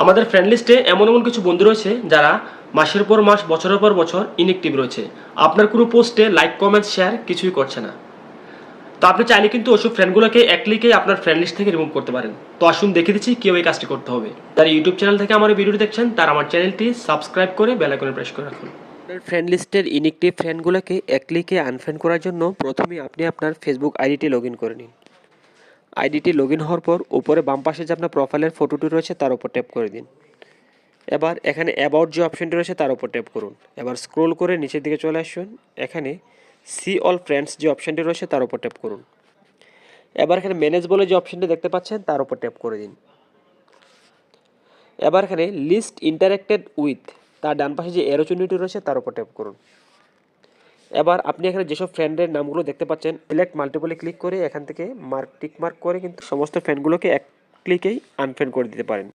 আমাদের ফ্রেন্ড লিস্টে এমন এমন কিছু বন্ধু রয়েছে যারা মাসের পর মাস বছরের পর বছর ইনঅ্যাক্টিভ রয়েছে। আপনার কোনো পোস্টে লাইক কমেন্ট শেয়ার কিছুই করছে না। তো আপনি চাইলে কিন্তু ওসব ফ্রেন্ডগুলোকে এক ক্লিকেই আপনার ফ্রেন্ড লিস্ট থেকে রিমুভ করতে পারেন। তো আসুন দেখে দিচ্ছি কীভাবে এই কাজটি করতে হবে। তার ইউটিউব চ্যানেল থেকে আমার এই ভিডিওটি দেখছেন, তার আমার চ্যানেলটি সাবস্ক্রাইব করে বেল আইকনে প্রেস করে রাখুন। আপনার ফ্রেন্ড লিস্টের ইনঅ্যাক্টিভ ফ্রেন্ডগুলোকে এক ক্লিকে আনফ্রেন্ড করার জন্য প্রথমেই আপনি আপনার ফেসবুক আইডিটি লগ ইন করে নিন। আইডিটি লগ ইন হওয়ার পর উপরে বাম পাশে যে আপনার প্রোফাইলের ফটোটি রয়েছে তার উপর ট্যাপ করে দিন। এবার এখানে অ্যাবাউট যে অপশনটি রয়েছে তার উপর ট্যাপ করুন। এবার স্ক্রোল করে নিচের দিকে চলে আসুন, এখানে সি অল ফ্রেন্ডস যে অপশনটি রয়েছে তার উপর ট্যাপ করুন। এবার এখানে ম্যানেজ বলে যে অপশনটি দেখতে পাচ্ছেন তার উপর ট্যাপ করে দিন। এবার এখানে লিস্ট ইন্টারেক্টেড উইথ তার ডান পাশে যে এরো চিহ্নটি রয়েছে তার উপর ট্যাপ করুন। এবার আপনি এখানে যেসব ফ্রেন্ডের নামগুলো দেখতে পাচ্ছেন সিলেক্ট মাল্টিপলে ক্লিক করে এখান থেকে টিক মার্ক করে কিন্তু সমস্ত ফ্রেন্ডগুলোকে এক ক্লিকেই আনফ্রেন্ড করে দিতে পারেন।